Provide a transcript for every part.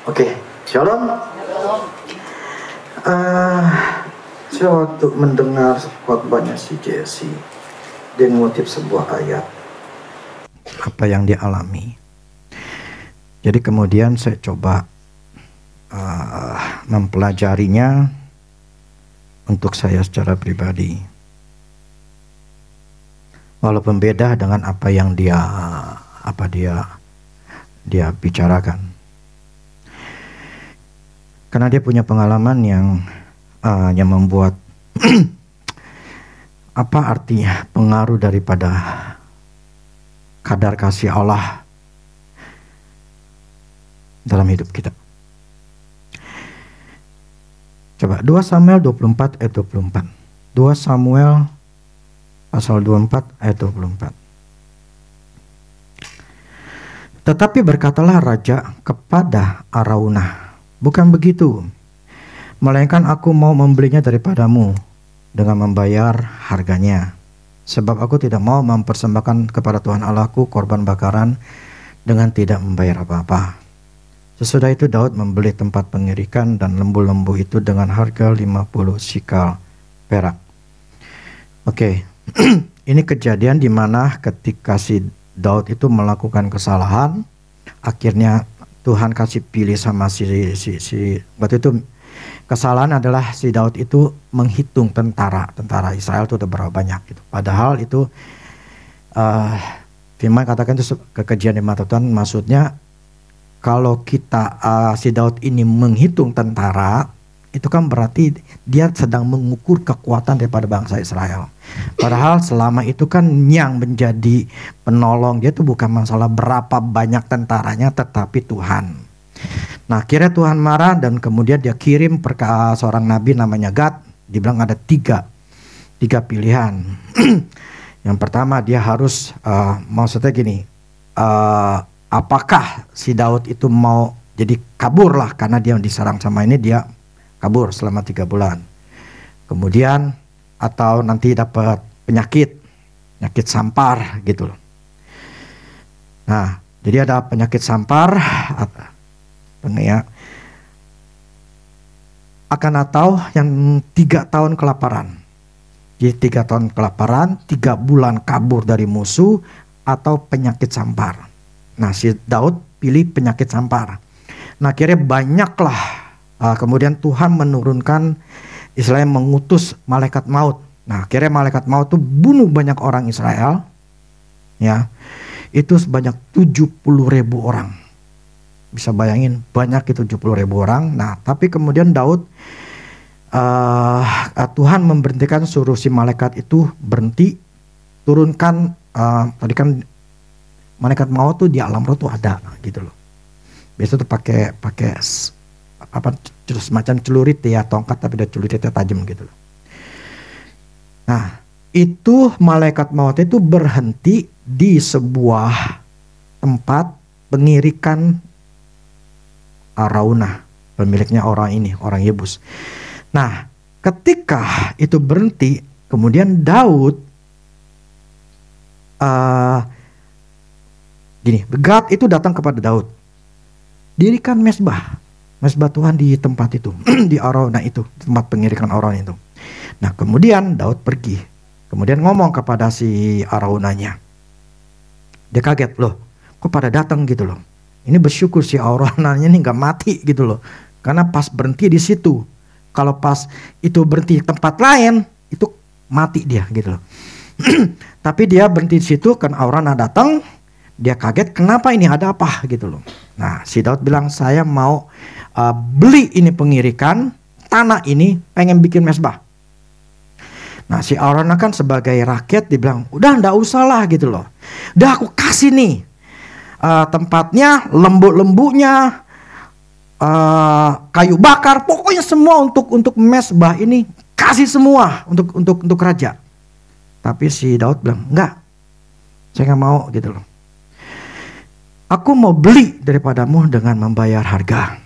Oke, Shalom. Saya waktu mendengar khotbahnya si Jesse, dia ngutip sebuah ayat apa yang dia alami. Jadi kemudian saya coba mempelajarinya untuk saya secara pribadi. Walaupun beda dengan apa yang dia bicarakan. Karena dia punya pengalaman yang membuat apa artinya pengaruh daripada kadar kasih Allah dalam hidup kita. Coba 2 Samuel 24 ayat 24. 2 Samuel pasal 24 ayat 24. Tetapi berkatalah raja kepada Araunah, bukan begitu, melainkan aku mau membelinya daripadamu dengan membayar harganya. Sebab aku tidak mau mempersembahkan kepada Tuhan Allahku korban bakaran dengan tidak membayar apa-apa. Sesudah itu Daud membeli tempat pengirikan dan lembu-lembu itu dengan harga 50 sikal perak. Oke, ini kejadian di mana ketika si Daud itu melakukan kesalahan, akhirnya Tuhan kasih pilih sama waktu itu kesalahan adalah si Daud itu menghitung tentara Israel itu udah berapa banyak gitu. Padahal itu firman katakan itu kekejian di mata Tuhan, maksudnya kalau kita si Daud ini menghitung tentara, itu kan berarti dia sedang mengukur kekuatan daripada bangsa Israel. Padahal selama itu kan yang menjadi penolong dia itu bukan masalah berapa banyak tentaranya, tetapi Tuhan. Nah akhirnya Tuhan marah dan kemudian dia kirim seorang nabi namanya Gad. Dibilang ada tiga pilihan. Yang pertama dia harus maksudnya gini, apakah si Daud itu mau jadi kabur lah karena dia diserang sama ini, dia kabur selama 3 bulan. Kemudian atau nanti dapat penyakit sampar gitu loh. Nah, jadi ada penyakit sampar ya. Akan atau yang 3 tahun kelaparan. Jadi 3 tahun kelaparan, 3 bulan kabur dari musuh atau penyakit sampar. Nah, si Daud pilih penyakit sampar. Nah, akhirnya banyaklah kemudian Tuhan menurunkan Israel, mengutus malaikat maut. Nah akhirnya malaikat maut itu bunuh banyak orang Israel. Ya, itu sebanyak 70.000 orang. Bisa bayangin banyak itu 70.000 orang. Nah tapi kemudian Daud Tuhan memberhentikan, suruh si malaikat itu berhenti, turunkan tadi kan malaikat maut tuh di alam roh tuh ada gitu loh. Biasa tuh pakai semacam celurit ya, tongkat tapi ada celuritnya tajam gitu loh. Nah itu malaikat maut itu berhenti di sebuah tempat pengirikan Araunah, pemiliknya orang Yebus. Nah ketika itu berhenti, kemudian Daud Gad itu datang kepada Daud, dirikan mesbah Tuhan di tempat itu, di Araunah itu, tempat pengirikan Araunah itu. Nah kemudian Daud pergi, kemudian ngomong kepada si Araunahnya. Dia kaget, loh kok pada datang gitu loh. Ini bersyukur si Araunahnya ini gak mati gitu loh. Karena pas berhenti di situ, kalau pas itu berhenti di tempat lain, itu mati dia gitu loh. Tapi dia berhenti di situ, kan Araunah datang, dia kaget, kenapa ini, ada apa gitu loh. Nah si Daud bilang, saya mau beli ini pengirikan tanah ini, pengen bikin mesbah. Nah si Araunah kan sebagai rakyat dibilang, udah ndak usah lah gitu loh, udah aku kasih nih tempatnya, lembu-lembunya, kayu bakar, pokoknya semua untuk mesbah ini kasih semua untuk raja. Tapi si Daud bilang, enggak, saya nggak mau gitu loh. Aku mau beli daripadamu dengan membayar harga.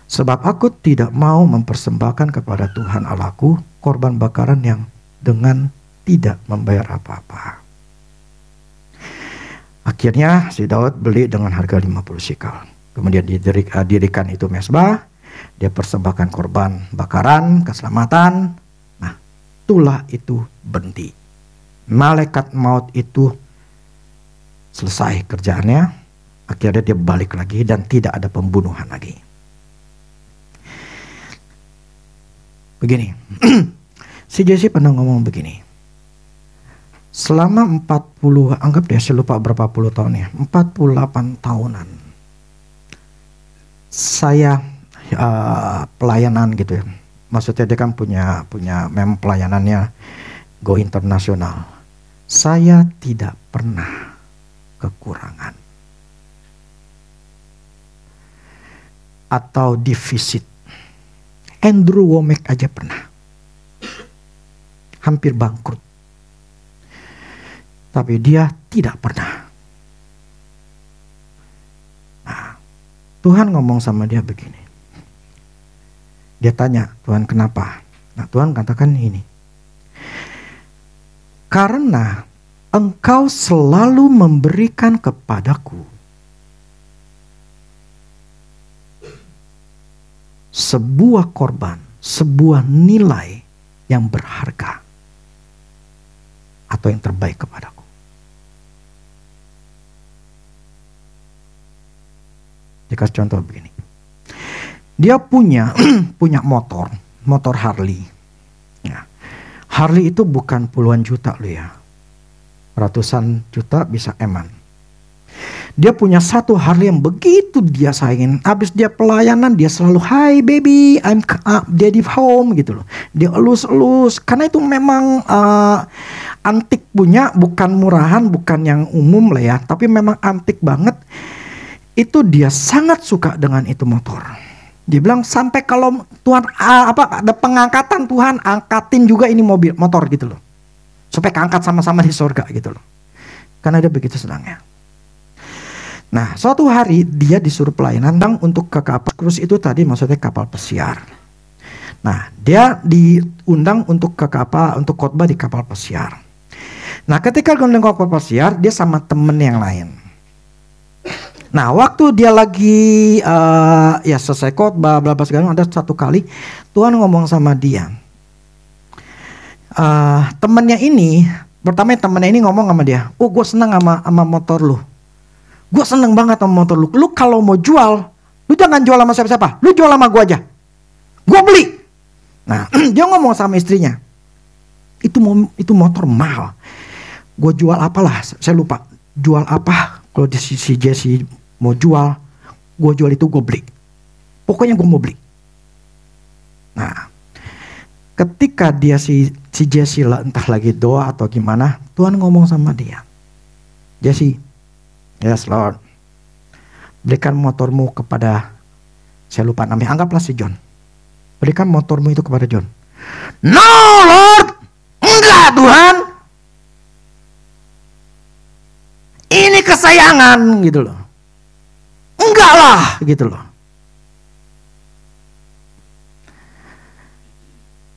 Sebab aku tidak mau mempersembahkan kepada Tuhan Allahku korban bakaran yang dengan tidak membayar apa-apa. Akhirnya si Daud beli dengan harga 50 sikal. Kemudian didirikan itu mezbah, dia persembahkan korban bakaran, keselamatan. Nah, itulah itu berhenti. Malaikat maut itu selesai kerjaannya, akhirnya dia balik lagi dan tidak ada pembunuhan lagi. Begini, si Jesse pernah ngomong begini, selama 40, anggap deh saya lupa berapa puluh tahun ya, 48 tahunan saya pelayanan gitu ya. Maksudnya dia kan punya memang pelayanannya go internasional. Saya tidak pernah kekurangan atau defisit. Andrew Womack aja pernah hampir bangkrut, tapi dia tidak pernah. Nah, Tuhan ngomong sama dia begini. Dia tanya, Tuhan kenapa? Nah, Tuhan katakan ini. Karena engkau selalu memberikan kepadaku sebuah korban, sebuah nilai yang berharga atau yang terbaik kepadaku. Dikasih contoh begini. Dia punya motor Harley. Ya. Harley itu bukan puluhan juta loh ya. Ratusan juta bisa eman. Dia punya satu Harley yang begitu dia sayangin. Habis dia pelayanan dia selalu hi baby, I'm daddy home gitu loh. Dia elus-elus karena itu memang antik punya, bukan murahan, bukan yang umum lah ya, tapi memang antik banget. Itu dia sangat suka dengan itu motor. Dia bilang sampai kalau Tuhan ada pengangkatan, Tuhan angkatin juga ini motor gitu loh. Supaya keangkat sama-sama di surga gitu loh. Karena dia begitu senangnya. Nah, suatu hari dia disuruh pelayanan untuk ke kapal cruise itu tadi, maksudnya kapal pesiar. Nah, dia diundang untuk ke kapal, untuk khotbah di kapal pesiar. Nah, ketika diundang kapal pesiar, dia sama temen yang lain. Nah, waktu dia lagi ya selesai khotbah bla bla segala, ada satu kali Tuhan ngomong sama dia. Temennya ini, pertama temennya ini ngomong sama dia, "Oh, gue seneng sama motor lu. Gue seneng banget sama motor lu. Lu kalau mau jual, lu jangan jual sama siapa-siapa. Lu jual sama gue aja. Gue beli." Nah, dia ngomong sama istrinya, itu motor mahal. Gue jual apalah, saya lupa. Jual apa? Kalau si Jesse mau jual, gue jual itu, gue beli. Pokoknya gue mau beli. Nah, ketika dia si Jesse lah, entah lagi doa atau gimana, Tuhan ngomong sama dia, "Jesse, yes Lord, berikan motormu kepada," saya lupa namanya, anggaplah si John. "Berikan motormu itu kepada John." "No Lord, enggak Tuhan. Ini kesayangan," gitu loh. "Enggak lah," gitu loh.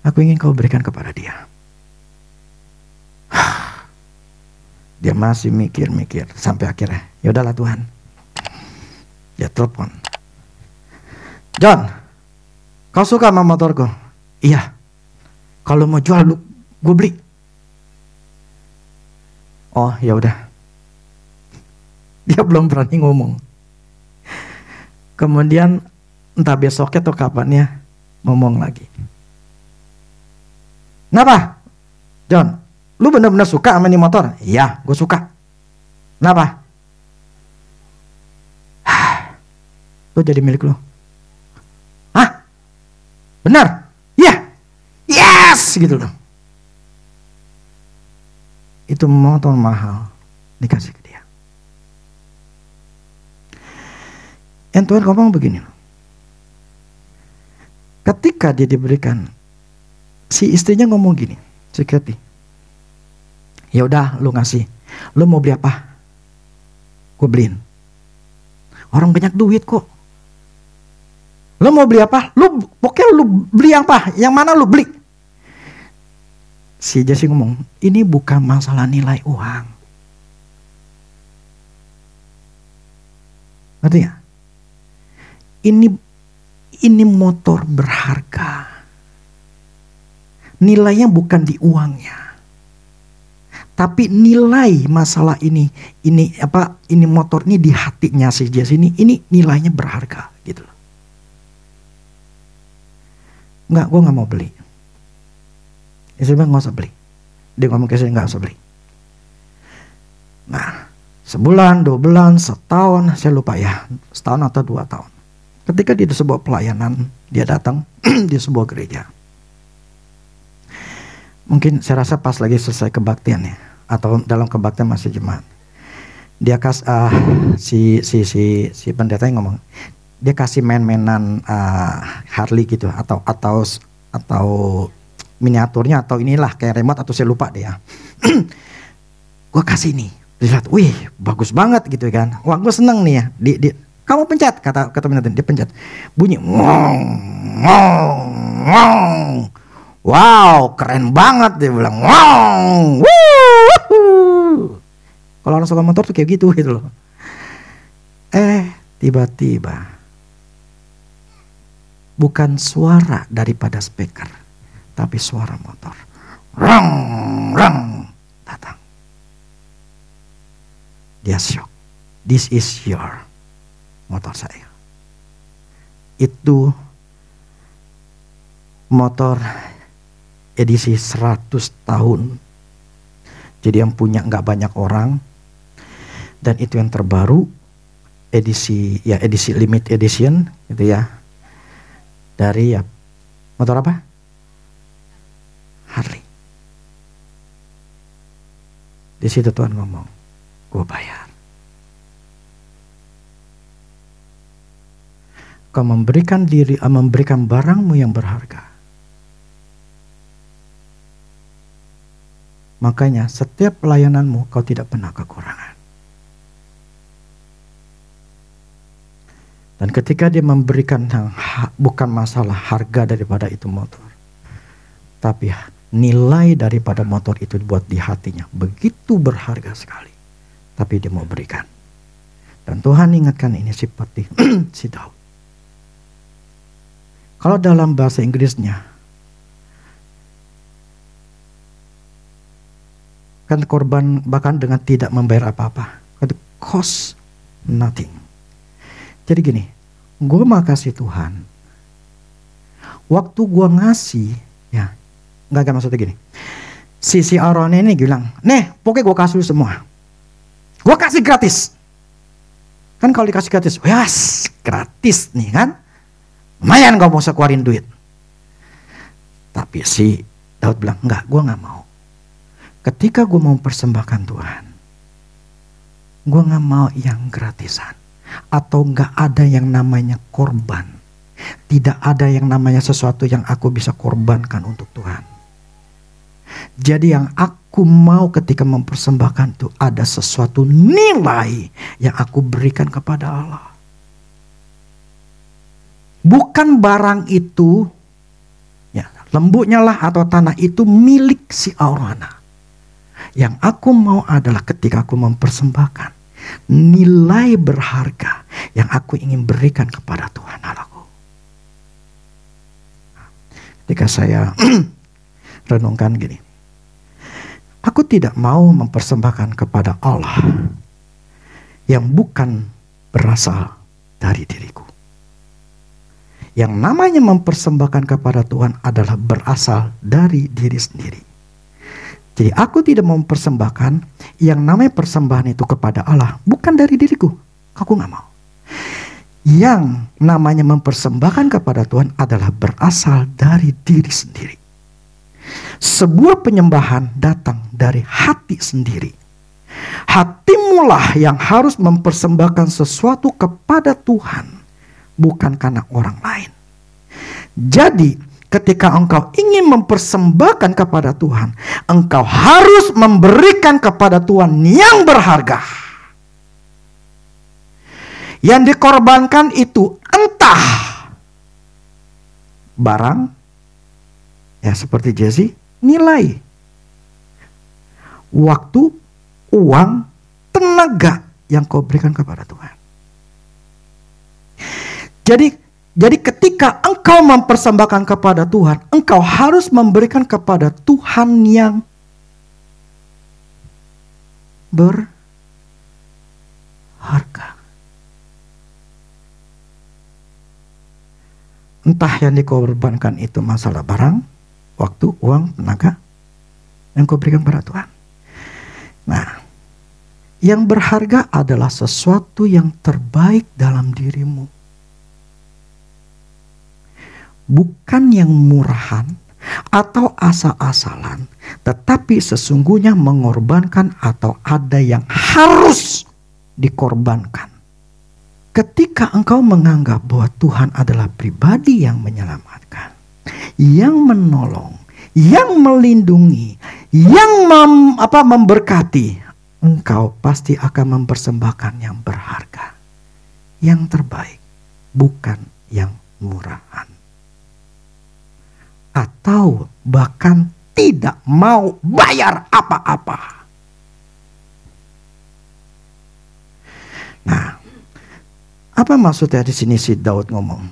"Aku ingin kau berikan kepada dia." Dia masih mikir-mikir sampai akhirnya, "Ya udahlah Tuhan." Dia telepon, "John, kau suka sama motorku?" "Iya." "Kalau mau jual gue beli." "Oh ya udah." Dia belum berani ngomong. Kemudian entah besoknya atau kapannya ngomong lagi. "Kenapa? John, lu benar-benar suka sama ini motor?" "Iya, gue suka." "Kenapa?" "Lu jadi milik lu." "Hah? Benar?" "Iya." "Yes!" gitu loh. Itu motor mahal dikasih ke dia. Yang Tuhan ngomong begini, ketika dia diberikan, si istrinya ngomong gini, si Kathy, "Ya udah, lu ngasih, lu mau beli apa? Gue beliin. Orang banyak duit kok. Lu mau beli apa? Pokoknya lu beli apa? Yang mana lu beli?" Si Jesse ngomong, "Ini bukan masalah nilai uang." Ngerti gak? ini motor berharga. Nilainya bukan di uangnya. Tapi nilai masalah ini motor ini di hatinya si Jesse ini nilainya berharga gitu loh. Enggak, gue nggak mau beli. Istri bilang nggak usah beli. Dia ngomong ke saya nggak usah beli. Nah, sebulan, 2 bulan, setahun, saya lupa ya, setahun atau 2 tahun. Ketika di sebuah pelayanan, dia datang di sebuah gereja. Mungkin saya rasa pas lagi selesai kebaktian ya, atau dalam kebaktian masih jemaat. Dia si pendeta yang ngomong, dia kasih main-mainan Harley gitu, atau miniaturnya, atau inilah kayak remote, atau saya lupa deh ya. Gue kasih nih, dilihat, wih bagus banget gitu kan. Wah gue seneng nih ya. Kamu pencet, kata pendeta, dia pencet, bunyi, wow keren banget, dia bilang, wow, kalau orang suka motor tuh kayak gitu loh. Tiba-tiba bukan suara daripada speaker, tapi suara motor, rang datang. Dia shock. This is your motor saya. Itu motor edisi 100 tahun. Jadi yang punya nggak banyak orang. Dan itu yang terbaru, edisi limited edition gitu ya. Dari ya motor apa? Harley. Di situ Tuhan ngomong, gue bayar. Kau memberikan barangmu yang berharga. Makanya setiap pelayananmu kau tidak pernah kekurangan. Dan ketika dia memberikan bukan masalah harga daripada itu motor, tapi nilai daripada motor itu dibuat di hatinya begitu berharga sekali. Tapi dia mau berikan. Dan Tuhan ingatkan ini seperti si Daud. Kalau dalam bahasa Inggrisnya, kan korban bahkan dengan tidak membayar apa-apa, itu cost nothing. Jadi gini, gue makasih Tuhan. Waktu gue ngasih, ya, nggak maksudnya gini. Si Aaron ini bilang, nih, pokoknya gue kasih semua. Gue kasih gratis. Kan kalau dikasih gratis, yes, gratis nih kan. Lumayan gak mau keluarin duit. Tapi si Daud bilang, enggak, gue gak mau. Ketika gue mau persembahkan Tuhan, gue gak mau yang gratisan. Atau gak ada yang namanya korban. Tidak ada yang namanya sesuatu yang aku bisa korbankan untuk Tuhan. Jadi yang aku mau ketika mempersembahkan itu ada sesuatu nilai yang aku berikan kepada Allah. Bukan barang itu, ya, lembutnya lah atau tanah itu milik si Aurana. Yang aku mau adalah ketika aku mempersembahkan nilai berharga yang aku ingin berikan kepada Tuhan Allahku. Ketika saya renungkan gini, aku tidak mau mempersembahkan kepada Allah yang bukan berasal dari diriku. Yang namanya mempersembahkan kepada Tuhan adalah berasal dari diri sendiri. Jadi aku tidak mempersembahkan yang namanya persembahan itu kepada Allah bukan dari diriku. Aku gak mau. Yang namanya mempersembahkan kepada Tuhan adalah berasal dari diri sendiri. Sebuah penyembahan datang dari hati sendiri. Hatimulah yang harus mempersembahkan sesuatu kepada Tuhan, bukan karena orang lain. Jadi ketika engkau ingin mempersembahkan kepada Tuhan, engkau harus memberikan kepada Tuhan yang berharga. Yang dikorbankan itu entah barang, ya seperti Jesse, nilai, waktu, uang, tenaga yang kau berikan kepada Tuhan. Jadi ketika engkau mempersembahkan kepada Tuhan, engkau harus memberikan kepada Tuhan yang berharga. Entah yang dikorbankan itu masalah barang, waktu, uang, tenaga, yang kau berikan kepada Tuhan. Nah, yang berharga adalah sesuatu yang terbaik dalam dirimu. Bukan yang murahan atau asal-asalan, tetapi sesungguhnya mengorbankan atau ada yang harus dikorbankan. Ketika engkau menganggap bahwa Tuhan adalah pribadi yang menyelamatkan, yang menolong, yang melindungi, yang memberkati, engkau pasti akan mempersembahkan yang berharga, yang terbaik, bukan yang murahan. Atau bahkan tidak mau bayar apa-apa. Nah, apa maksudnya di sini si Daud ngomong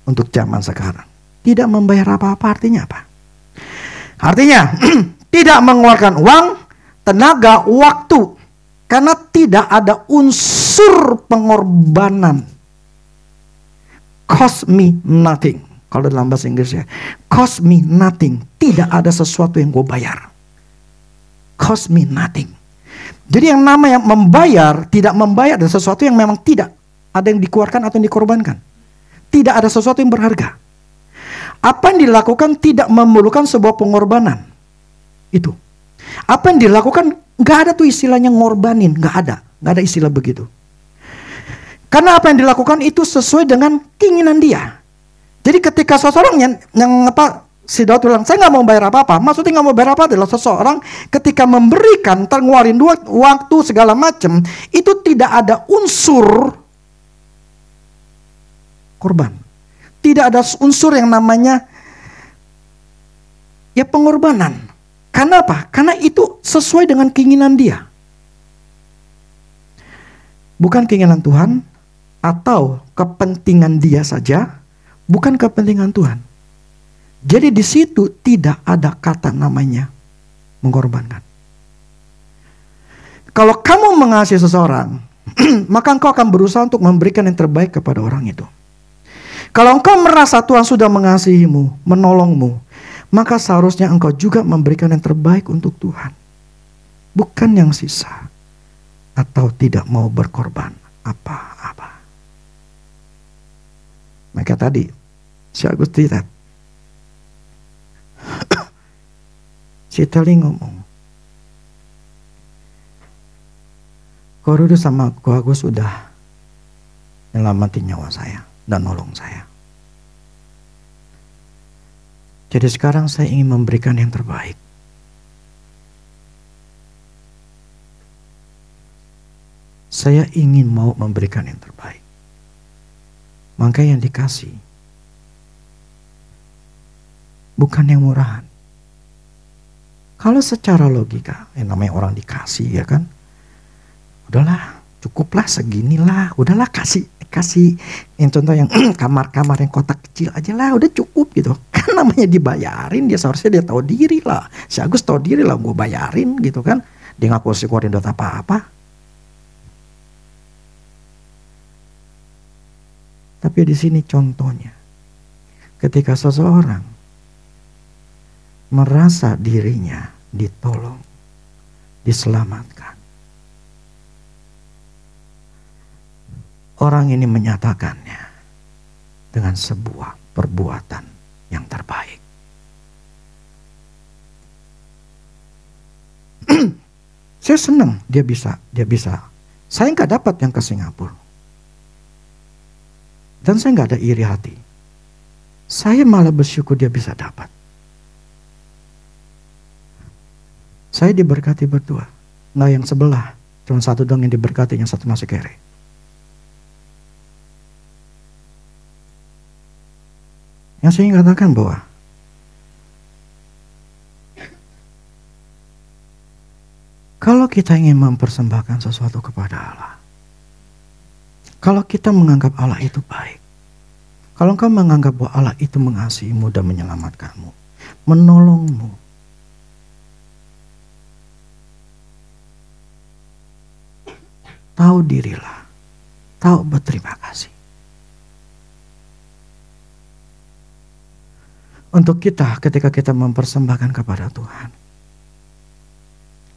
untuk zaman sekarang? Tidak membayar apa-apa artinya apa? Artinya tidak mengeluarkan uang, tenaga, waktu. Karena tidak ada unsur pengorbanan. Cost me nothing. Kalau dalam bahasa Inggris ya. Cost me nothing. Tidak ada sesuatu yang gue bayar. Cost me nothing. Jadi yang namanya membayar, tidak membayar dan sesuatu yang memang tidak ada yang dikeluarkan atau yang dikorbankan. Tidak ada sesuatu yang berharga. Apa yang dilakukan tidak memerlukan sebuah pengorbanan. Itu. Apa yang dilakukan, gak ada tuh istilahnya ngorbanin. Gak ada istilah begitu. Karena apa yang dilakukan itu sesuai dengan keinginan dia. Jadi ketika seseorang si Daud bilang, saya gak mau bayar apa-apa. Maksudnya gak mau bayar apa adalah seseorang ketika memberikan, ngeluarin waktu segala macam, itu tidak ada unsur korban. Tidak ada unsur yang namanya ya pengorbanan. Karena apa? Karena itu sesuai dengan keinginan dia. Bukan keinginan Tuhan atau kepentingan dia saja, bukan kepentingan Tuhan. Jadi di situ tidak ada kata namanya mengorbankan. Kalau kamu mengasihi seseorang, maka engkau akan berusaha untuk memberikan yang terbaik kepada orang itu. Kalau engkau merasa Tuhan sudah mengasihimu, menolongmu, maka seharusnya engkau juga memberikan yang terbaik untuk Tuhan. Bukan yang sisa atau tidak mau berkorban apa-apa. Maka tadi si Agustinus si Teli ngomong, kau Rudy sama kau Agus sudah nyelamatin nyawa saya dan nolong saya. Jadi sekarang saya ingin memberikan yang terbaik. Saya ingin mau memberikan yang terbaik. Maka yang dikasih bukan yang murahan. Kalau secara logika, yang namanya orang dikasih ya kan, udahlah cukuplah seginilah, udahlah kasih yang contoh yang kamar-kamar yang kotak kecil aja lah, udah cukup gitu. Kan namanya dibayarin, dia seharusnya dia tahu diri lah. Si Agus tahu diri lah, gue bayarin gitu kan. Dia nggak perlu keluarin duit apa-apa. Tapi di sini contohnya, ketika seseorang merasa dirinya ditolong, diselamatkan, orang ini menyatakannya dengan sebuah perbuatan yang terbaik. Saya senang dia bisa. Saya nggak dapat yang ke Singapura. Dan saya nggak ada iri hati. Saya malah bersyukur dia bisa dapat. Saya diberkati berdua. Nggak yang sebelah. Cuma satu dong yang diberkati, yang satu masih kere. Yang saya ingin katakan bahwa kalau kita ingin mempersembahkan sesuatu kepada Allah, kalau kita menganggap Allah itu baik, Kalau engkau menganggap bahwa Allah itu mengasihimu dan menyelamatkanmu, menolongmu, tahu dirilah, tahu berterima kasih. Untuk kita ketika kita mempersembahkan kepada Tuhan,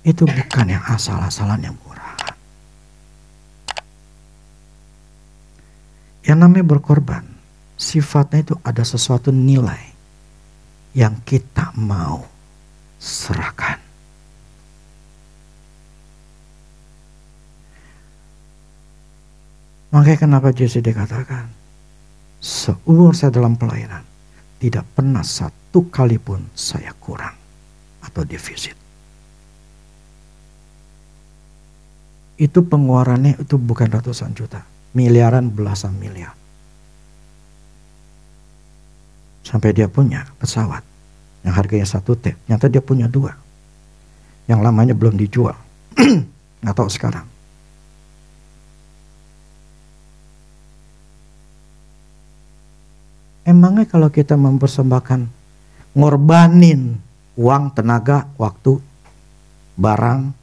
itu bukan yang asal-asalan, yang murah. Yang namanya berkorban, sifatnya itu ada sesuatu nilai yang kita mau serahkan. Makanya kenapa Yesus dikatakan, seumur saya dalam pelayanan, tidak pernah satu kali pun saya kurang atau defisit. Itu pengeluarannya itu bukan ratusan juta, miliaran, belasan miliar. Sampai dia punya pesawat yang harganya 1 T, ternyata dia punya 2. Yang lamanya belum dijual. Nggak tahu sekarang. Emangnya kalau kita mempersembahkan, ngorbanin uang, tenaga, waktu, barang,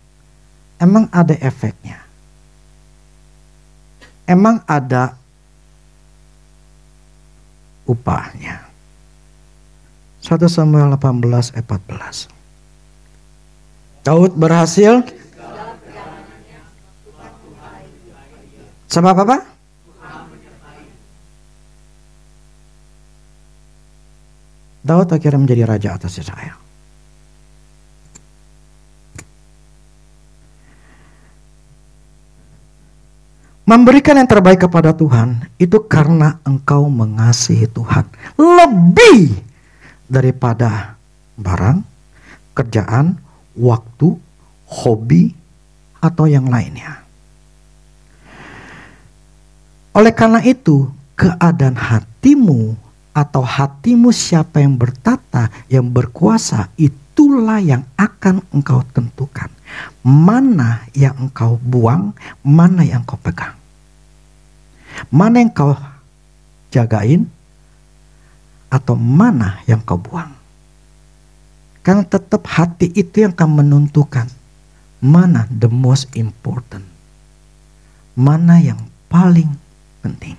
emang ada efeknya? Emang ada upahnya? 1 Samuel 18 ayat 14. Daud berhasil. Sebab apa? Daud akhirnya menjadi raja atas Israel. Memberikan yang terbaik kepada Tuhan itu karena engkau mengasihi Tuhan lebih daripada barang, kerjaan, waktu, hobi, atau yang lainnya. Oleh karena itu, keadaan hatimu atau hatimu siapa yang bertata, yang berkuasa, itulah yang akan engkau tentukan. Mana yang engkau buang, mana yang engkau pegang. Mana yang engkau jagain, atau mana yang engkau buang. Karena tetap hati itu yang akan menentukan mana the most important. Mana yang paling penting.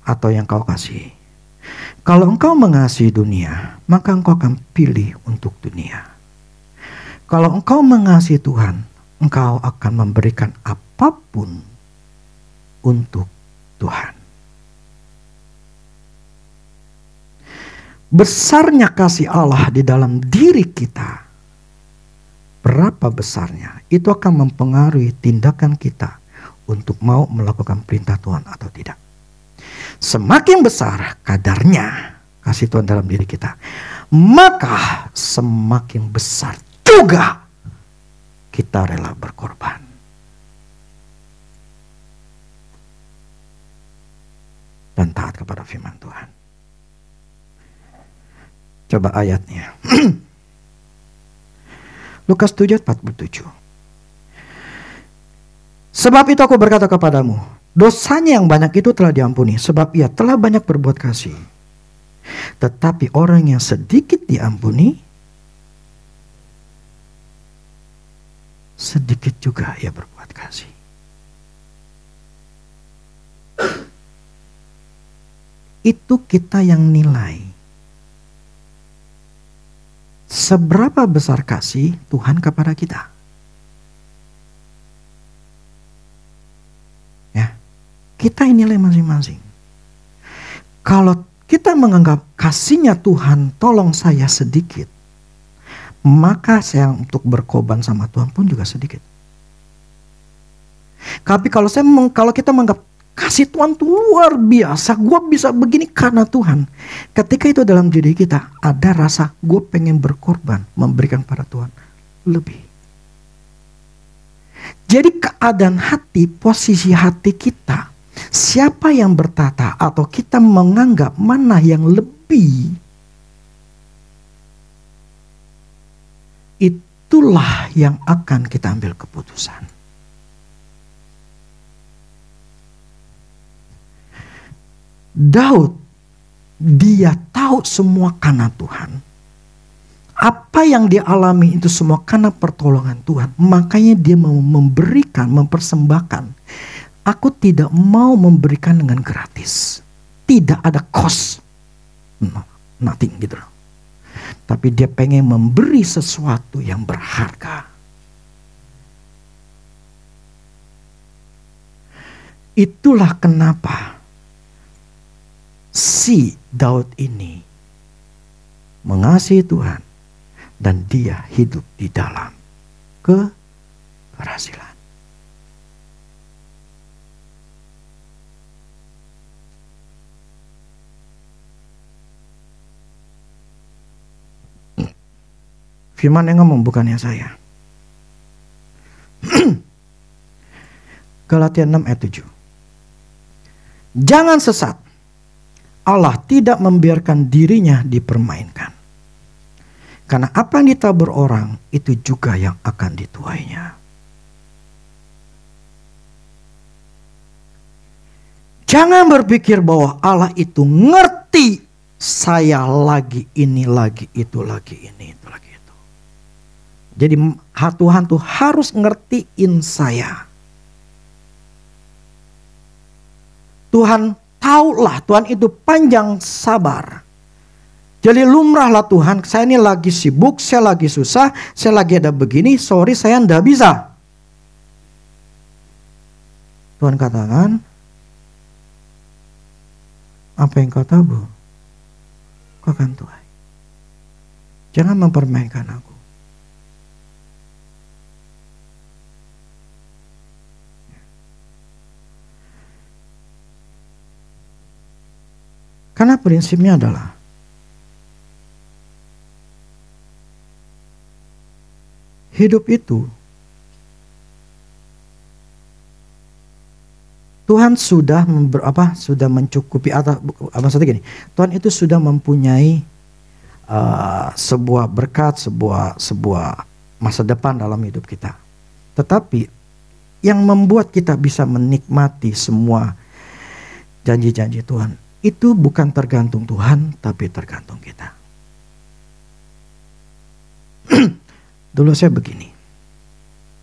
Atau yang kau kasih. Kalau engkau mengasihi dunia, maka engkau akan pilih untuk dunia. Kalau engkau mengasihi Tuhan, engkau akan memberikan apapun untuk Tuhan. Besarnya kasih Allah di dalam diri kita, berapa besarnya, itu akan mempengaruhi tindakan kita untuk mau melakukan perintah Tuhan atau tidak. Semakin besar kadarnya kasih Tuhan dalam diri kita, maka semakin besar juga kita rela berkorban. Dan taat kepada firman Tuhan. Coba ayatnya. Lukas 7:47. Sebab itu aku berkata kepadamu, dosanya yang banyak itu telah diampuni, sebab ia telah banyak berbuat kasih. Tetapi orang yang sedikit diampuni, sedikit juga ia berbuat kasih. Itu kita yang nilai. Seberapa besar kasih Tuhan kepada kita. Kita yang nilai masing-masing. Kalau kita menganggap kasihnya Tuhan tolong saya sedikit, maka saya untuk berkorban sama Tuhan pun juga sedikit. Tapi kalau kita menganggap kasih Tuhan itu luar biasa, gue bisa begini karena Tuhan. Ketika itu dalam diri kita ada rasa gue pengen berkorban, memberikan pada Tuhan lebih. Jadi keadaan hati, posisi hati kita, siapa yang bertata atau kita menganggap mana yang lebih, itulah yang akan kita ambil keputusan. Daud, dia tahu semua karena Tuhan. Apa yang dia alami itu semua karena pertolongan Tuhan. Makanya dia mau memberikan, mempersembahkan. Aku tidak mau memberikan dengan gratis. Tidak ada cost. No, nothing gitu loh. Tapi dia pengen memberi sesuatu yang berharga. Itulah kenapa si Daud ini mengasihi Tuhan dan dia hidup di dalam keberhasilan. Firman yang ngomong bukannya saya. Galatia 6 ayat 7. Jangan sesat. Allah tidak membiarkan dirinya dipermainkan. Karena apa yang ditabur orang, itu juga yang akan dituainya. Jangan berpikir bahwa Allah itu ngerti saya lagi ini, lagi itu, lagi ini, itu, lagi itu. Jadi Tuhan tuh harus ngertiin saya. Tuhan tahulah, Tuhan itu panjang sabar. Jadi lumrahlah Tuhan, saya ini lagi sibuk, saya lagi susah, saya lagi ada begini, sorry saya ndak bisa. Tuhan katakan, apa yang kau tabur, kau akan tuai. Jangan mempermainkan aku. Karena prinsipnya adalah hidup itu Tuhan sudah sudah mencukupi, atau maksudnya gini, Tuhan itu sudah mempunyai sebuah berkat, sebuah masa depan dalam hidup kita. Tetapi yang membuat kita bisa menikmati semua janji-janji Tuhan itu bukan tergantung Tuhan, tapi tergantung kita. Dulu saya begini.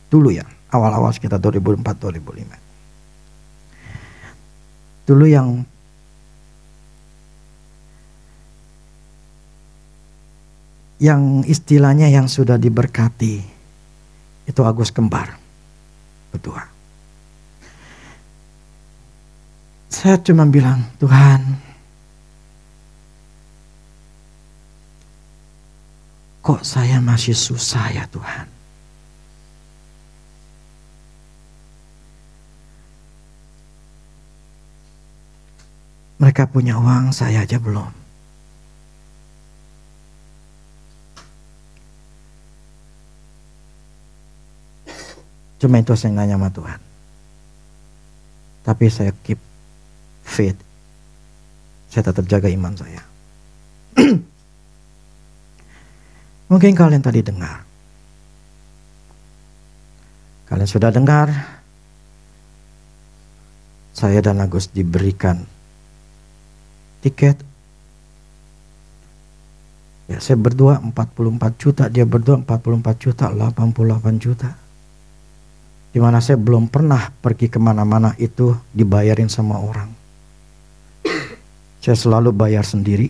Dulu ya, awal-awal sekitar 2004-2005. Dulu yang istilahnya yang sudah diberkati itu Agus Kembar, Betua. Saya cuma bilang, Tuhan, kok saya masih susah ya Tuhan? Mereka punya uang, saya aja belum. Cuma itu saya nanya sama Tuhan. Tapi saya keep faith. Saya tetap jaga iman saya. Mungkin kalian tadi dengar. Kalian sudah dengar. Saya dan Agus diberikan tiket. Ya, saya berdua 44 juta, dia berdua 44 juta, 88 juta. Dimana saya belum pernah pergi kemana-mana itu dibayarin sama orang. Saya selalu bayar sendiri.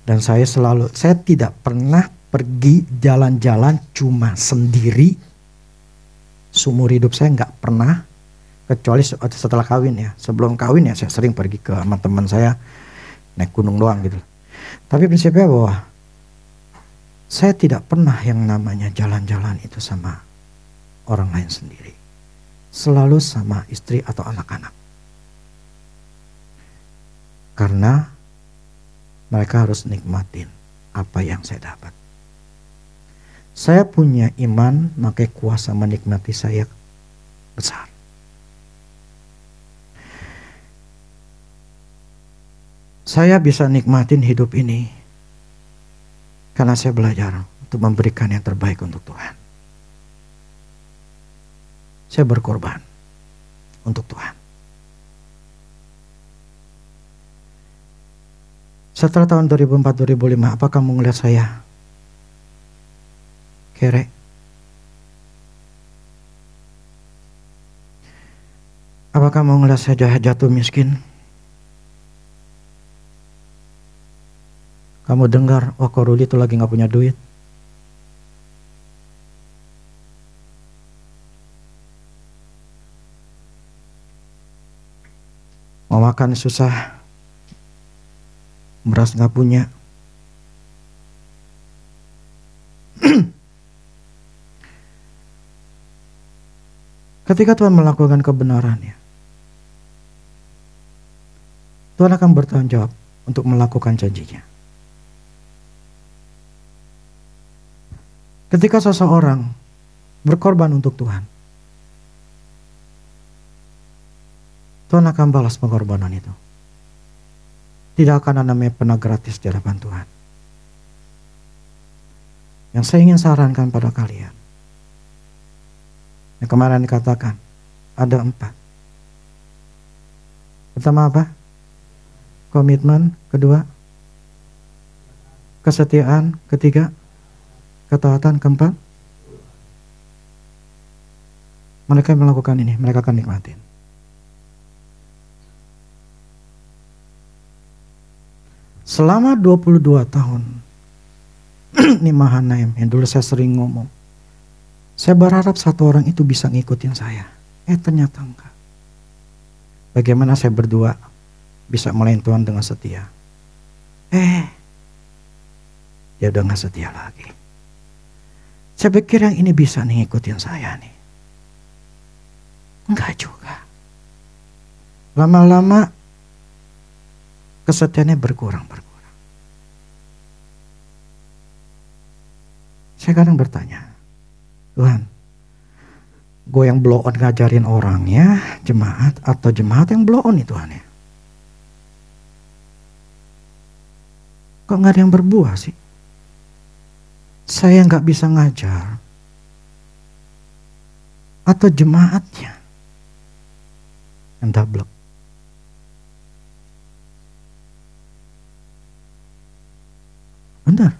Dan saya tidak pernah pergi jalan-jalan cuma sendiri. Seumur hidup saya nggak pernah. Kecuali setelah kawin ya. Sebelum kawin ya saya sering pergi ke sama teman saya. Naik gunung doang gitu. Tapi prinsipnya bahwa saya tidak pernah yang namanya jalan-jalan itu sama orang lain sendiri. Selalu sama istri atau anak-anak. Karena mereka harus nikmatin apa yang saya dapat. Saya punya iman, makanya kuasa menikmati saya besar. Saya bisa nikmatin hidup ini karena saya belajar untuk memberikan yang terbaik untuk Tuhan. Saya berkorban untuk Tuhan. Setelah tahun 2004-2005, apa kamu ngeliat saya kere? Apa kamu ngeliat saya jatuh miskin? Kamu dengar, oh kok Ruli itu lagi gak punya duit? Mau makan susah, beras gak punya. Ketika Tuhan melakukan kebenarannya, Tuhan akan bertanggung jawab untuk melakukan janjinya. Ketika seseorang berkorban untuk Tuhan, Tuhan akan balas pengorbanan itu. Tidak akan ada namanya pena gratis di hadapan Tuhan. Yang saya ingin sarankan pada kalian, yang kemarin dikatakan, ada 4. Pertama apa? Komitmen. Kedua, kesetiaan. Ketiga, ketaatan. Keempat, mereka yang melakukan ini, mereka akan nikmatin. Selama 22 tahun ini Mahanaim yang dulu saya sering ngomong, saya berharap satu orang itu bisa ngikutin saya. Ternyata enggak. Bagaimana saya berdua bisa melayani Tuhan dengan setia? Dia udah gak setia lagi. Saya pikir yang ini bisa nih ngikutin saya nih. Enggak juga. Lama-lama kesetiaannya berkurang. Saya kadang bertanya, Tuhan, gue yang blow on ngajarin orangnya, jemaat, atau jemaat yang blow on itu Tuhan ya? Kok gak ada yang berbuah sih? Saya gak bisa ngajar, atau jemaatnya yang double? Benar.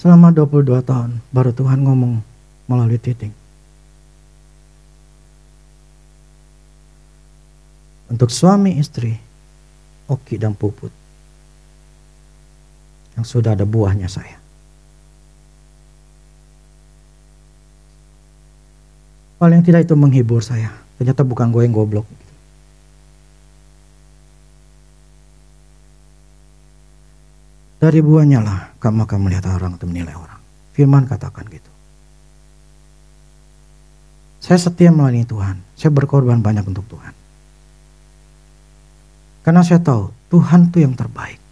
Selama 22 tahun baru Tuhan ngomong melalui Titing. Untuk suami istri, Oki dan Puput, yang sudah ada buahnya saya. Paling tidak itu menghibur saya. Ternyata bukan gue yang goblok. Dari buahnya lah kamu akan melihat orang atau menilai orang. Firman katakan gitu. Saya setia melayani Tuhan. Saya berkorban banyak untuk Tuhan. Karena saya tahu Tuhan itu yang terbaik.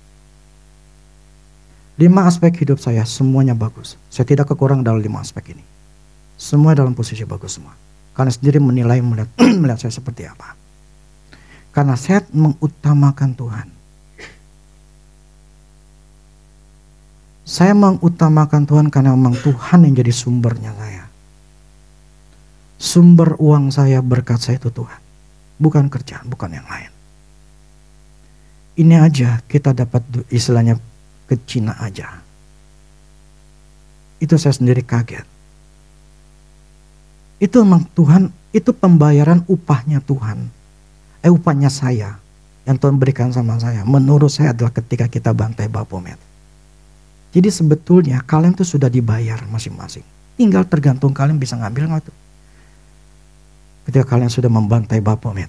5 aspek hidup saya semuanya bagus. Saya tidak kekurangan dalam 5 aspek ini. Semua dalam posisi bagus semua. Karena sendiri menilai melihat saya seperti apa. Karena saya mengutamakan Tuhan. Saya mengutamakan Tuhan karena memang Tuhan yang jadi sumbernya saya. Sumber uang saya, berkat saya itu Tuhan. Bukan kerjaan, bukan yang lain. Ini aja kita dapat istilahnya ke Cina aja. Itu saya sendiri kaget. Itu memang Tuhan, itu pembayaran upahnya Tuhan. Upahnya saya. Yang Tuhan berikan sama saya. Menurut saya adalah ketika kita bantai Baphomet. Jadi sebetulnya kalian tuh sudah dibayar masing-masing. Tinggal tergantung kalian bisa ngambil nggak tuh. Ketika kalian sudah membantai Baphomet.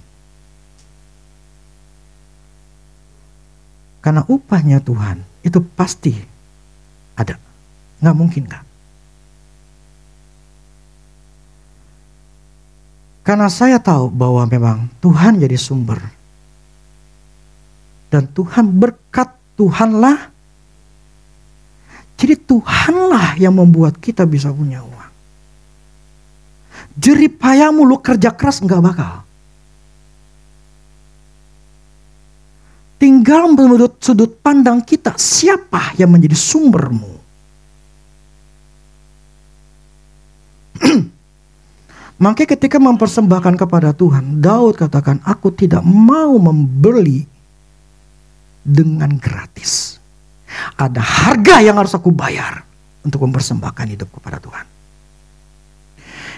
Karena upahnya Tuhan itu pasti ada. Nggak mungkin nggak. Karena saya tahu bahwa memang Tuhan jadi sumber. Dan Tuhan berkat Tuhanlah. Jadi Tuhanlah yang membuat kita bisa punya uang. Jerih payahmu lu kerja keras nggak bakal. Tinggal menurut sudut pandang kita, siapa yang menjadi sumbermu? Makanya ketika mempersembahkan kepada Tuhan, Daud katakan, aku tidak mau membeli dengan gratis. Ada harga yang harus aku bayar untuk mempersembahkan hidup kepada Tuhan.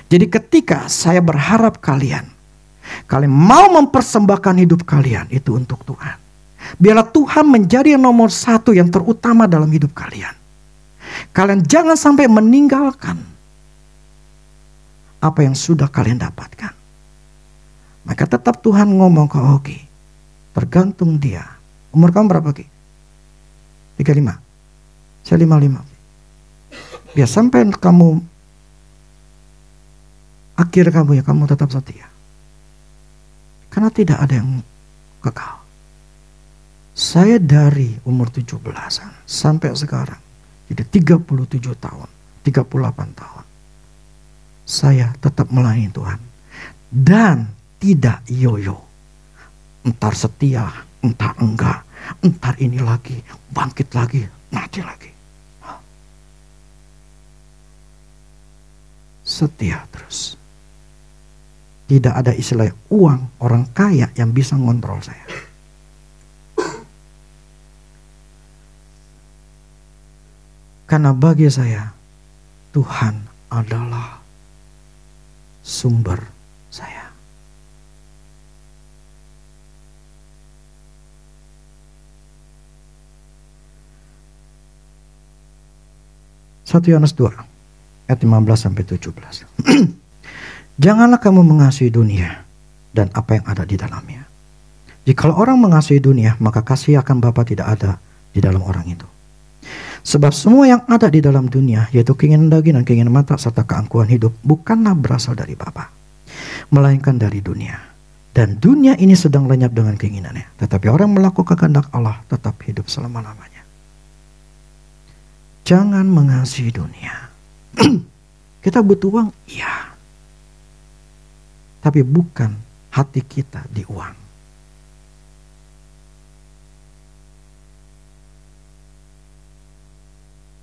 Jadi ketika saya berharap kalian mau mempersembahkan hidup kalian itu untuk Tuhan. Biarlah Tuhan menjadi nomor satu yang terutama dalam hidup kalian. Kalian jangan sampai meninggalkan apa yang sudah kalian dapatkan. Maka tetap Tuhan ngomong ke Oki, tergantung dia. Umur kamu berapa, Ki? 35. Saya 55. Biar sampai kamu akhir kamu ya, kamu tetap setia. Karena tidak ada yang kekal. Saya dari umur 17-an sampai sekarang, jadi 37 tahun, 38 tahun. Saya tetap melayani Tuhan. Dan tidak yoyo. Entar setia, entar enggak. Entar ini lagi, bangkit lagi, mati lagi. Setia terus. Tidak ada istilah uang, orang kaya yang bisa ngontrol saya. Karena bagi saya, Tuhan adalah sumber saya. Satu Yohanes 2 ayat 15-17. Janganlah kamu mengasihi dunia dan apa yang ada di dalamnya. Jikalau orang mengasihi dunia, maka kasih akan Bapa tidak ada di dalam orang itu. Sebab semua yang ada di dalam dunia, yaitu keinginan daging dan keinginan mata serta keangkuhan hidup, bukanlah berasal dari Bapa, melainkan dari dunia. Dan dunia ini sedang lenyap dengan keinginannya. Tetapi orang melakukan kehendak Allah tetap hidup selama-lamanya. Jangan mengasihi dunia. Kita butuh uang, iya. Tapi bukan hati kita di uang.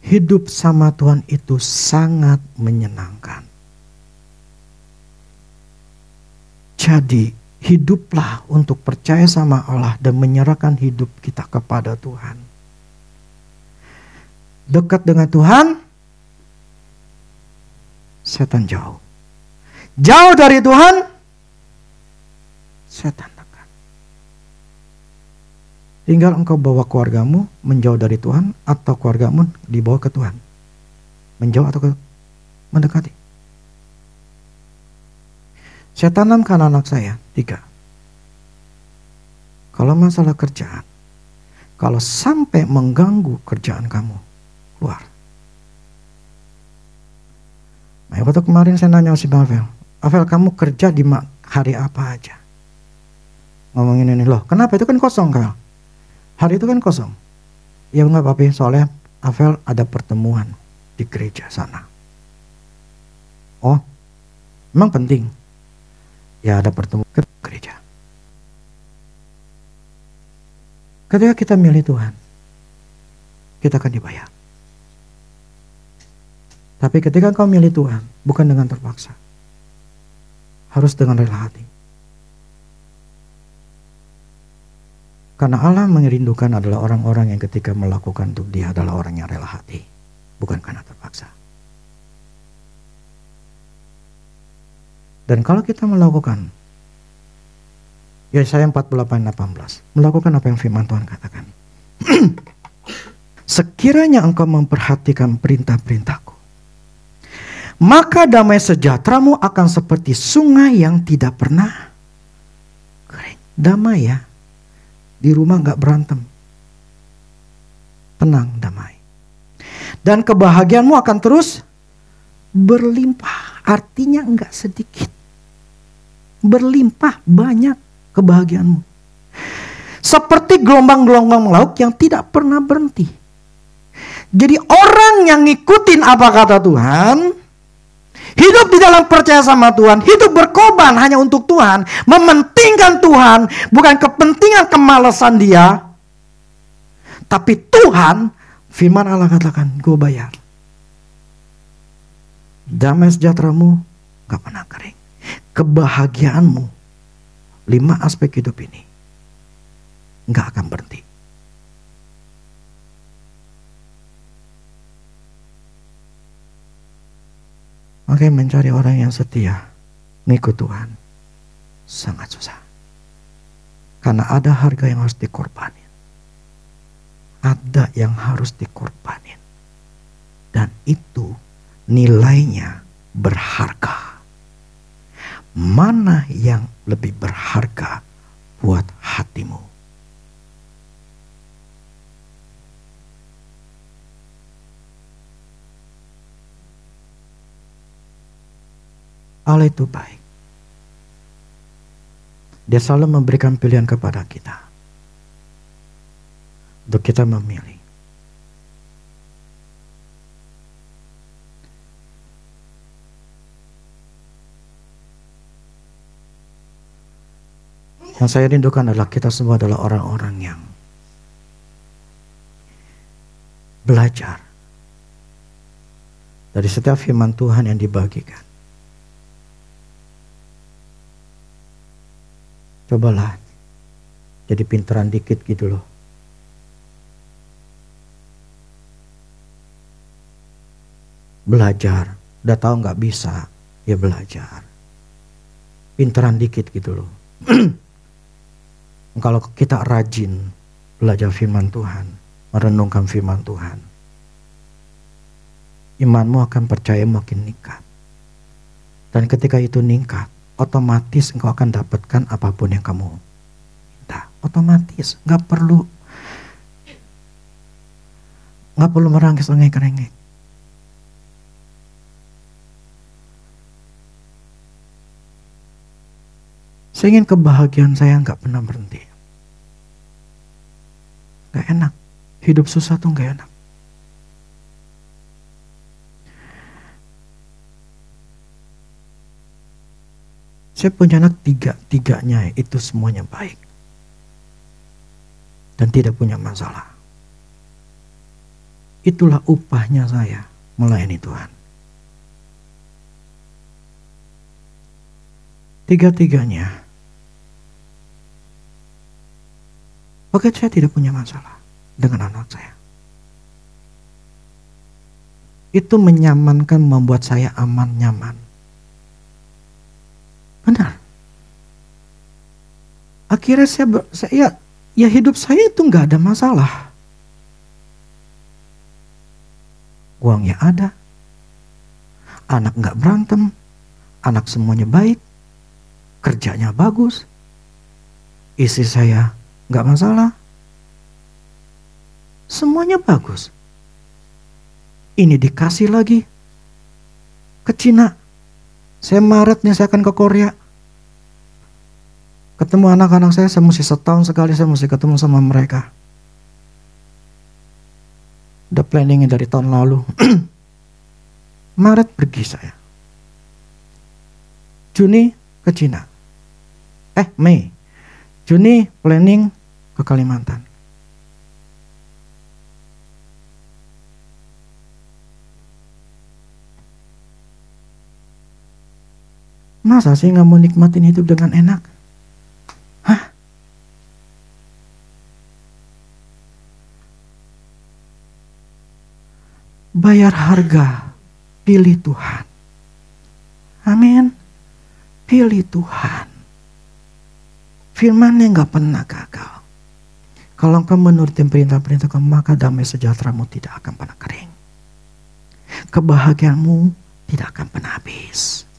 Hidup sama Tuhan itu sangat menyenangkan. Jadi hiduplah untuk percaya sama Allah dan menyerahkan hidup kita kepada Tuhan. Dekat dengan Tuhan, setan jauh. Jauh dari Tuhan, setan dekat. Tinggal engkau bawa keluargamu menjauh dari Tuhan atau keluargamu dibawa ke Tuhan. Menjauh atau mendekati. Saya tanamkan anak saya 3. Kalau masalah kerjaan, kalau sampai mengganggu kerjaan kamu, keluar. Nah, waktu kemarin saya nanya si Avel, Avel kamu kerja di hari apa aja? Ngomongin ini loh, kenapa itu kan kosong Kal? Hari itu kan kosong. Ya enggak apa-apa, soalnya Avel ada pertemuan di gereja sana. Oh, memang penting. Ya ada pertemuan ke gereja. Ketika kita milih Tuhan, kita akan dibayar. Tapi ketika kau milih Tuhan, bukan dengan terpaksa. Harus dengan rela hati. Karena Allah merindukan adalah orang-orang yang ketika melakukan untuk dia adalah orang yang rela hati. Bukan karena terpaksa. Dan kalau kita melakukan, Yesaya 48:18, melakukan apa yang firman Tuhan katakan. Sekiranya engkau memperhatikan perintah-perintahku, maka damai sejahteramu akan seperti sungai yang tidak pernah kering. Damai ya. Di rumah gak berantem. Tenang, damai. Dan kebahagiaanmu akan terus berlimpah. Artinya enggak sedikit. Berlimpah banyak kebahagiaanmu. Seperti gelombang-gelombang laut yang tidak pernah berhenti. Jadi orang yang ngikutin apa kata Tuhan, hidup di dalam percaya sama Tuhan, hidup berkorban hanya untuk Tuhan, mementingkan Tuhan, bukan kepentingan kemalasan dia. Tapi Tuhan, firman Allah katakan, gue bayar. Damai sejahteramu gak pernah kering. kebahagiaanmu, 5 aspek hidup ini nggak akan berhenti. Makanya mencari orang yang setia, ngikut Tuhan, sangat susah. Karena ada harga yang harus dikorbanin. Ada yang harus dikorbanin. Dan itu nilainya berharga. Mana yang lebih berharga buat hatimu? Allah itu baik. Dia selalu memberikan pilihan kepada kita untuk kita memilih. Yang saya rindukan adalah kita semua adalah orang-orang yang belajar dari setiap firman Tuhan yang dibagikan. Cobalah jadi pinteran dikit gitu loh. Belajar, udah tahu nggak bisa, ya belajar. Pinteran dikit gitu loh. Kalau kita rajin belajar firman Tuhan, merenungkan firman Tuhan, imanmu akan percaya makin meningkat. Dan ketika itu meningkat, otomatis engkau akan dapatkan apapun yang kamu minta. Otomatis, nggak perlu merengek-rengek. Saya ingin kebahagiaan saya nggak pernah berhenti. Nggak enak, hidup susah tuh nggak enak. Saya punya anak tiganya itu semuanya baik. Dan tidak punya masalah. Itulah upahnya saya melayani Tuhan. Tiga-tiganya. Oke, saya tidak punya masalah dengan anak saya. Itu menyamankan, membuat saya aman, nyaman. Benar. Akhirnya saya hidup saya itu nggak ada masalah. Uangnya ada, anak nggak berantem, anak semuanya baik, kerjanya bagus, istri saya nggak masalah, semuanya bagus. Ini dikasih lagi ke Cina. Saya Maret nih saya akan ke Korea. Ketemu anak-anak saya mesti setahun sekali saya mesti ketemu sama mereka. Udah planningnya dari tahun lalu. Maret pergi saya. Juni ke Cina. Mei. Juni planning ke Kalimantan. Masa sih nggak mau nikmatin hidup dengan enak? Hah? Bayar harga, pilih Tuhan. Amin. Pilih Tuhan. Firman-Nya nggak pernah gagal. Kalau engkau menuruti perintah-perintah kamu, maka damai sejahteramu tidak akan pernah kering. Kebahagiaanmu tidak akan pernah habis.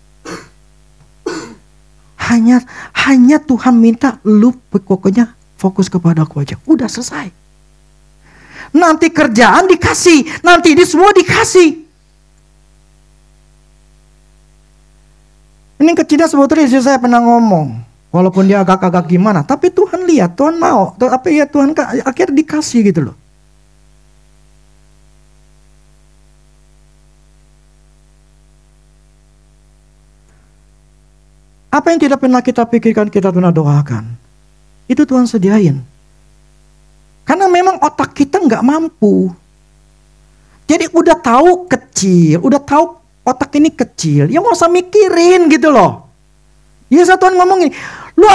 Hanya Tuhan minta lu pokoknya fokus kepada aku aja. Udah selesai. Nanti kerjaan dikasih. Nanti ini semua dikasih. Ini kecilnya sebetulnya istri saya pernah ngomong. Walaupun dia agak-agak gimana. Tapi Tuhan lihat, Tuhan mau. Tapi ya Tuhan akhirnya dikasih gitu loh. Apa yang tidak pernah kita pikirkan, kita pernah doakan. Itu Tuhan sediain. Karena memang otak kita nggak mampu. Jadi udah tahu kecil, udah tahu otak ini kecil. Ya nggak usah mikirin gitu loh. Yesus Tuhan ngomong gini, lu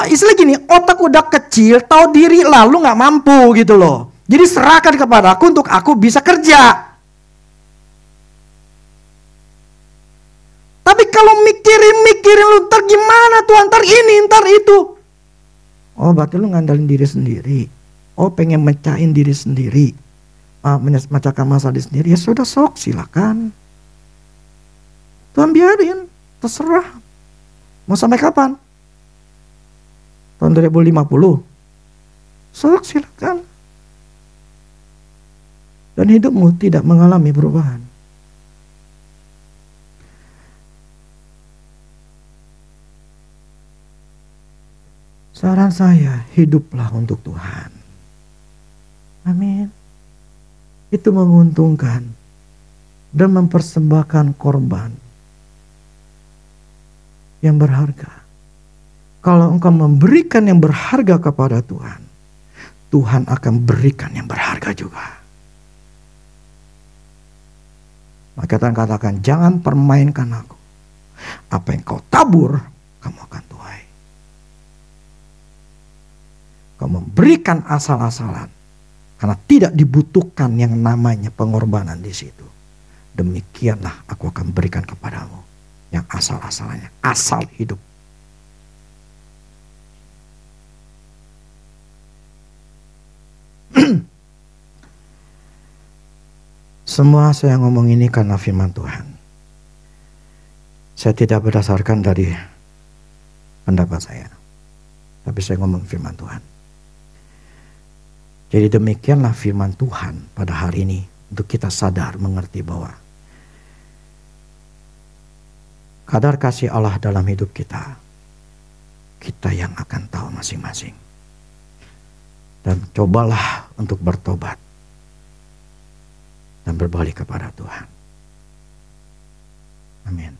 istilah gini, otak udah kecil, tahu diri lah, lu nggak mampu gitu loh. Jadi serahkan kepada aku untuk aku bisa kerja. Tapi kalau mikirin lu ntar gimana Tuhan, ntar ini, ntar itu. Oh berarti lu ngandalin diri sendiri. Oh pengen mecahin diri sendiri. Memecahkan masalah diri sendiri. Ya sudah sok silakan. Tuhan biarin, terserah. Mau sampai kapan? Tahun 2050? Sok silakan. Dan hidupmu tidak mengalami perubahan. Saran saya, hiduplah untuk Tuhan. Amin. Itu menguntungkan dan mempersembahkan korban yang berharga. Kalau engkau memberikan yang berharga kepada Tuhan, Tuhan akan berikan yang berharga juga. Maka Tuhan katakan, jangan permainkan aku. Apa yang kau tabur, kamu akan tuai. Kau memberikan asal-asalan, karena tidak dibutuhkan yang namanya pengorbanan di situ. Demikianlah aku akan berikan kepadamu yang asal-asalannya, asal hidup. Semua saya ngomong ini karena firman Tuhan. Saya tidak berdasarkan dari pendapat saya, tapi saya ngomong firman Tuhan. Jadi demikianlah firman Tuhan pada hari ini, untuk kita sadar mengerti bahwa kadar kasih Allah dalam hidup kita, kita yang akan tahu masing-masing. Dan cobalah untuk bertobat dan berbalik kepada Tuhan. Amin.